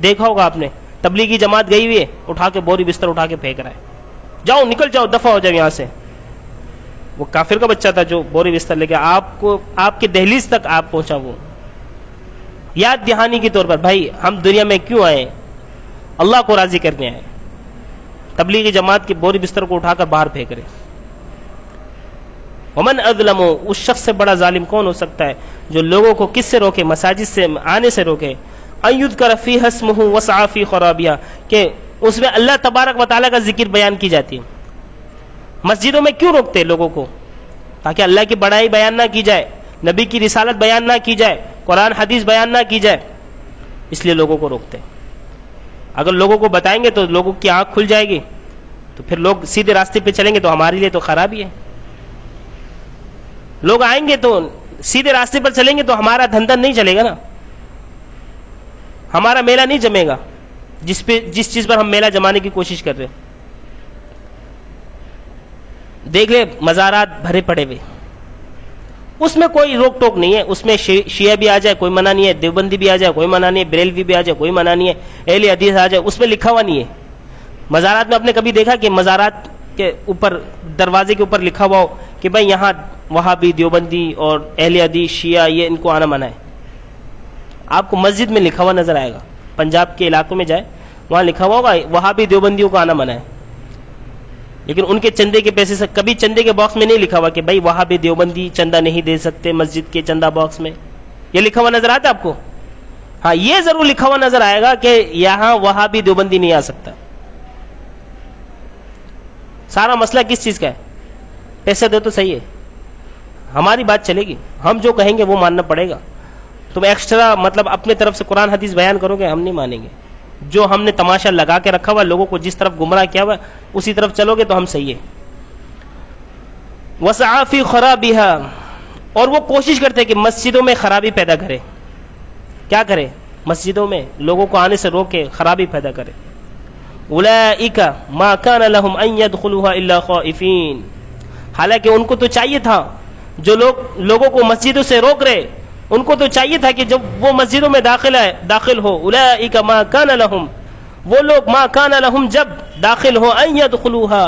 دیکھا ہوگا آپ نے، تبلیغی جماعت گئی ہوئی ہے، اٹھا کے بوری بستر اٹھا کے پھینک رہا ہے، جاؤ نکل جاؤ، دفع ہو جاؤ یہاں سے۔ وہ کافر کا بچہ تھا جو بوری بستر لے کے آپ کے دہلیز تک آپ پہنچا۔ وہ یاد دہانی کے طور پر، بھائی ہم دنیا میں کیوں آئے؟ اللہ کو راضی کرنے آئے۔ تبلیغی جماعت کی بوری بستر کو اٹھا کر باہر پھینک رہے۔ ومن اظلم، اس شخص سے بڑا ظالم کون ہو سکتا ہے جو لوگوں کو کس سے روکے؟ مساجد سے آنے سے روکے۔ ان یذکر فیہا اسمہ وسعی فی خرابیہا، کہ اس میں اللہ تبارک و تعالیٰ کا ذکر بیان کی جاتی ہے۔ مسجدوں میں کیوں روکتے لوگوں کو؟ تاکہ اللہ کی بڑائی بیان نہ کی جائے، نبی کی رسالت بیان نہ کی جائے، قرآن حدیث بیان نہ کی جائے، اس لیے لوگوں کو روکتے ہیں۔ اگر لوگوں کو بتائیں گے تو لوگوں کی آنکھ کھل جائے گی، تو پھر لوگ سیدھے راستے پہ چلیں گے، تو ہمارے لیے تو خرابی ہے۔ لوگ آئیں گے تو سیدھے راستے پر چلیں گے تو ہمارا دھندہ نہیں چلے گا نا، ہمارا میلہ نہیں جمے گا جس چیز پر ہم میلہ جمانے کی کوشش کر رہے ہیں۔ دیکھ لے مزارات بھرے پڑے ہوئے، اس میں کوئی روک ٹوک نہیں ہے، اس میں شیعہ بھی آ جائے کوئی منع نہیں ہے، دیوبندی بھی آ جائے کوئی منع نہیں ہے، بریلوی بھی آ جائے کوئی منع نہیں ہے، اہل حدیث آ جائے، اس میں لکھا ہوا نہیں ہے۔ مزارات میں آپ نے کبھی دیکھا کہ مزارات کے اوپر دروازے کے اوپر لکھا ہوا ہو کہ بھائی یہاں وہابی، دیوبندی اور اہل حدیث، شیعہ، یہ ان کو آنا منع ہے؟ آپ کو مسجد میں لکھا ہوا نظر آئے گا، پنجاب کے علاقوں میں جائے وہاں لکھا ہوا ہوگا وہابی دیوبندیوں کو آنا منع ہے، لیکن ان کے چندے کے پیسے سے کبھی چندے کے باکس میں نہیں لکھا ہوا کہ بھائی وہابی دیوبندی چندہ نہیں دے سکتے مسجد کے چندہ باکس میں۔ یہ لکھا ہوا نظر آتا ہے آپ کو؟ ہاں، یہ ضرور لکھا ہوا نظر آئے گا کہ یہاں وہابی دیوبندی نہیں آ سکتا۔ سارا مسئلہ کس چیز کا ہے؟ پیسے دو تو صحیح ہے، ہماری بات چلے گی، ہم جو کہیں گے وہ ماننا پڑے گا۔ تم ایکسٹرا مطلب اپنے طرف سے قرآن حدیث بیان کرو گے، ہم نہیں مانیں گے۔ جو ہم نے تماشا لگا کے رکھا ہوا لوگوں کو جس طرف گمراہ کیا ہوا اسی طرف چلو گے تو ہم صحیح ہے۔ وسعی فی خرابیہا، اور وہ کوشش کرتے کہ مسجدوں میں خرابی پیدا کرے۔ کیا کرے؟ مسجدوں میں لوگوں کو آنے سے روکے، خرابی پیدا کرے۔ اولئک ما کان لهم ان يدخلوها الا خائفین، حالانکہ ان کو تو چاہیے تھا، جو لوگوں کو مسجدوں سے روک رہے ان کو تو چاہیے تھا کہ جب وہ مسجدوں میں داخل ہو، اولئک ما کان لهم، وہ لوگ ما کان لهم جب داخل ہو، ان يدخلوها،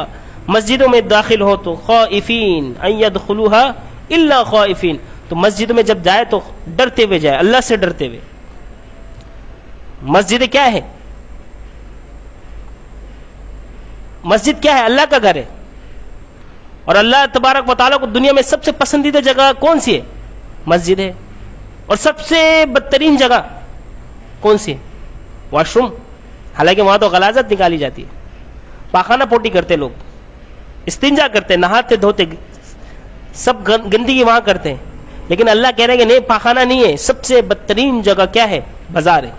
مسجدوں میں داخل ہو تو خائفین، ان يدخلوها الا خائفین، تو مسجدوں میں جب جائے تو ڈرتے ہوئے جائے، اللہ سے ڈرتے ہوئے۔ مسجد کیا ہے؟ مسجد کیا ہے؟ اللہ کا گھر ہے، اور اللہ تبارک و تعالیٰ کو دنیا میں سب سے پسندیدہ جگہ کون سی ہے؟ مسجد ہے۔ اور سب سے بدترین جگہ کون سی ہے؟ واش روم، حالانکہ وہاں تو غلاظت نکالی جاتی ہے، پاخانہ پوٹی کرتے لوگ، استنجا کرتے، نہاتے دھوتے، سب گندگی وہاں کرتے ہیں، لیکن اللہ کہہ رہے ہیں کہ نہیں، پاخانہ نہیں ہے، سب سے بدترین جگہ کیا ہے؟ بازار ہے۔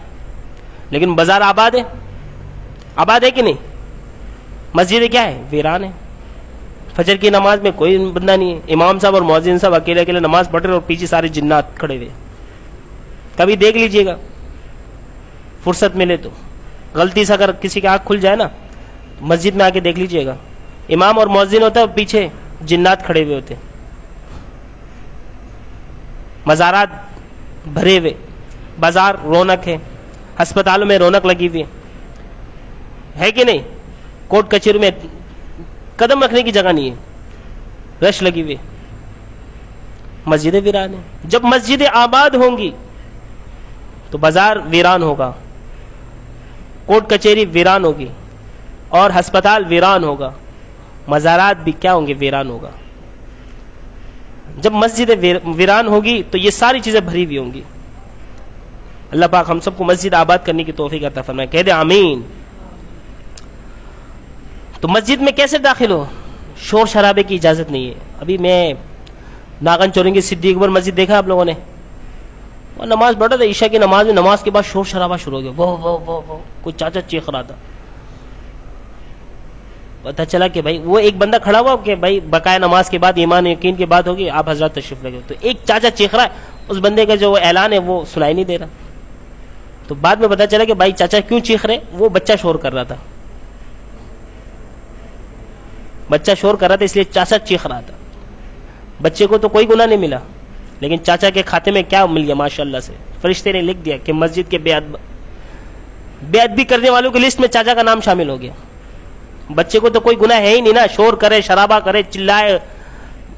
لیکن بازار آباد ہے؟ آباد ہے کہ نہیں؟ مسجد کیا ہے؟ ویران ہے۔ فجر کی نماز میں کوئی بندہ نہیں ہے، امام صاحب اور مؤذن صاحب اکیلے اکیلے نماز پڑھ رہے اور پیچھے سارے جنات کھڑے ہوئے۔ کبھی دیکھ لیجئے گا فرصت ملے تو، غلطی سے اگر کسی کی آنکھ کھل جائے نا، مسجد میں آ کے دیکھ لیجئے گا، امام اور مؤذن ہوتا ہے اور پیچھے جنات کھڑے ہوئے ہوتے، مزارات بھرے ہوئے، بازار رونق ہے، ہسپتالوں میں رونق لگی ہوئی ہے کہ نہیں؟ کورٹ کچہری میں قدم رکھنے کی جگہ نہیں ہے، رش لگی ہوئی۔ مسجدیں ویران ہیں۔ جب مسجدیں آباد ہوں گی تو بازار ویران ہوگا، کورٹ کچہری ویران ہوگی، اور ہسپتال ویران ہوگا، مزارات بھی کیا ہوں گے؟ ویران ہوگا۔ جب مسجدیں ویران ہوگی تو یہ ساری چیزیں بھری ہوئی ہوں گی۔ اللہ پاک ہم سب کو مسجد آباد کرنے کی توفیق عطا فرمائے، کہہ دے آمین۔ تو مسجد میں کیسے داخل ہو؟ شور شرابے کی اجازت نہیں ہے۔ ابھی میں ناگن چورنگی صدیق اکبر مسجد دیکھا آپ لوگوں نے، وہ نماز پڑھ رہا تھا عشاء کی نماز میں، نماز کے بعد شور شرابہ شروع ہو گیا، وہ کوئی چاچا چیخ رہا تھا۔ پتہ چلا کہ بھائی وہ ایک بندہ کھڑا ہوا کہ بھائی بقایا نماز کے بعد ایمان یقین کی بات ہوگی، آپ حضرات تشریف لگے، تو ایک چاچا چیخ رہا ہے، اس بندے کا جو اعلان ہے وہ سنائی نہیں دے رہا۔ تو بعد میں پتہ چلا کہ بھائی چاچا کیوں چیخ رہے، وہ بچہ شور کر رہا تھا، بچہ شور کر رہا تھا اس لیے چاچا چیخ رہا تھا۔ بچے کو تو کوئی گناہ نہیں ملا، لیکن چاچا کے کھاتے میں کیا مل گیا؟ ماشاءاللہ سے فرشتے نے لکھ دیا کہ مسجد کے بے ادبی کرنے والوں کی لسٹ میں چاچا کا نام شامل ہو گیا. بچے کو تو کوئی گناہ ہے ہی نہیں نا, شور کرے, شرابہ کرے, چلائے,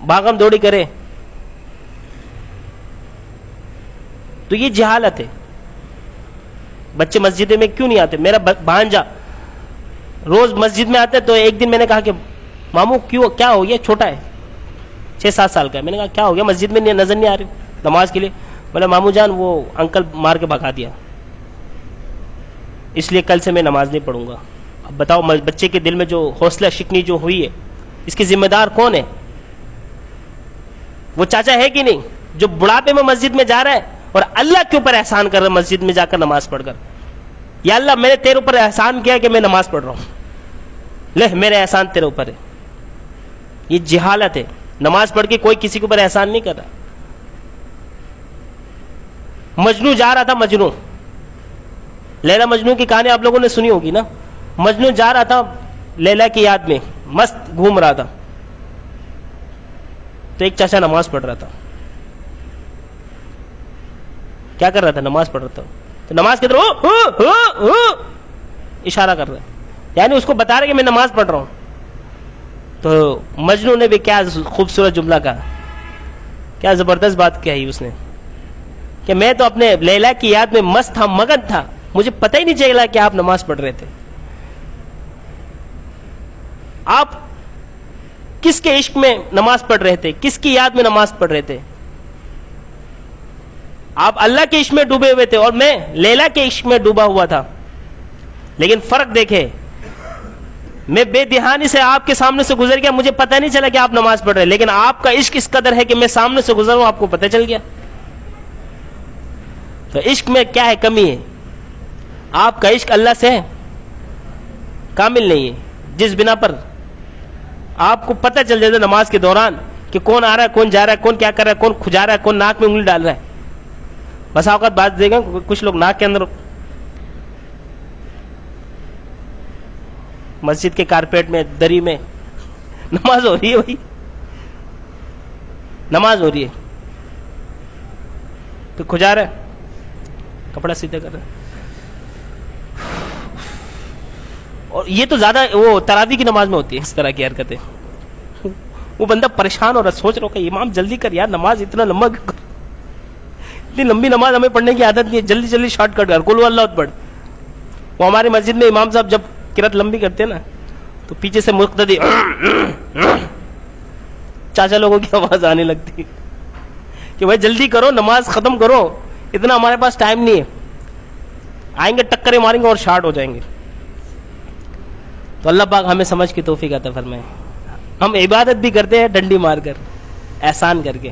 بھاگم دوڑی کرے. تو یہ جہالت ہے. بچے مسجد میں کیوں نہیں آتے؟ میرا بھانجا روز مسجد میں آتا ہے. تو ایک دن میں نے کہا کہ ماموں کیوں, کیا ہو گیا؟ چھوٹا ہے, 6-7 سال کا ہے. میں نے کہا کیا ہو گیا, مسجد میں نظر نہیں آ رہی نماز کے لیے؟ بولا ماموں جان وہ انکل مار کے بھگا دیا, اس لیے کل سے میں نماز نہیں پڑھوں گا. اب بتاؤ بچے کے دل میں جو حوصلہ شکنی جو ہوئی ہے, اس کی ذمہ دار کون ہے؟ وہ چاچا ہے کہ نہیں جو بڑھاپے میں مسجد میں جا رہا ہے اور اللہ کے اوپر احسان کر رہا ہے مسجد میں جا کر نماز پڑھ کر. یا اللہ میں نے تیرے اوپر احسان کیا کہ میں نماز پڑھ رہا ہوں, لے میرے احسان تیرے اوپر ہے. یہ جہالت ہے. نماز پڑھ کے کوئی کسی کے اوپر احسان نہیں کر رہا. مجنو جا رہا تھا, مجنو, لیلا مجنو کی کہانی آپ لوگوں نے سنی ہوگی نا. مجنو جا رہا تھا لیلا کی یاد میں, مست گھوم رہا تھا. تو ایک چاچا نماز پڑھ رہا تھا. کیا کر رہا تھا؟ نماز پڑھ رہا تھا. تو نماز کی طرف اشارہ کر رہا ہے, یعنی اس کو بتا رہا ہے کہ میں نماز پڑھ رہا ہوں. تو مجنو نے بھی کیا خوبصورت جملہ کہا, کیا زبردست بات کہی اس نے کہ میں تو اپنے لیلا کی یاد میں مست تھا, مگن تھا, مجھے پتہ ہی نہیں چلا کہ آپ نماز پڑھ رہے تھے. آپ کس کے عشق میں نماز پڑھ رہے تھے؟ کس کی یاد میں نماز پڑھ رہے تھے؟ آپ اللہ کے عشق میں ڈوبے ہوئے تھے اور میں لیلا کے عشق میں ڈوبا ہوا تھا. لیکن فرق دیکھے, میں بے دہانی سے آپ کے سامنے سے گزر گیا, مجھے پتہ نہیں چلا کہ آپ نماز پڑھ رہے, لیکن آپ کا عشق اس قدر ہے کہ میں سامنے سے گزر ہوں, آپ کو پتہ چل گیا. تو عشق میں کیا ہے, کمی ہے. آپ کا عشق اللہ سے کامل نہیں ہے, جس بنا پر آپ کو پتہ چل جاتا نماز کے دوران کہ کون آ رہا ہے, کون جا رہا ہے, کون کیا کر رہا ہے, کون کھجا رہا ہے, کون ناک میں انگلی ڈال رہا ہے. بس اوقات بات دے گا کچھ لوگ ناک کے اندر مسجد کے کارپیٹ میں, دری میں نماز ہو رہی ہے, بھائی نماز ہو رہی ہے, تو کھجا رہا ہے, کپڑا سیدھا کر رہا ہے. اور یہ تو زیادہ وہ تراویح کی نماز میں ہوتی ہے اس طرح کی حرکتیں. وہ بندہ پریشان ہو رہا, سوچ رہا کہ امام جلدی کر یار, نماز اتنا لمبا, اتنی لمبی نماز ہمیں پڑھنے کی عادت نہیں ہے, جلدی جلدی شارٹ کٹ کر قل ہو اللہ پڑھ. وہ ہماری مسجد میں امام صاحب جب قرات لمبی کرتے ہیں نا, تو پیچھے سے مقتدی چاچا لوگوں کی آواز آنے لگتی کہ بھائی جلدی کرو, نماز ختم کرو, اتنا ہمارے پاس ٹائم نہیں ہے. آئیں گے ٹکریں ماریں گے اور شارٹ ہو جائیں گے. تو اللہ پاک ہمیں سمجھ کی توفیق عطا فرمائے. ہم عبادت بھی کرتے ہیں ڈنڈی مار کر, احسان کر کے.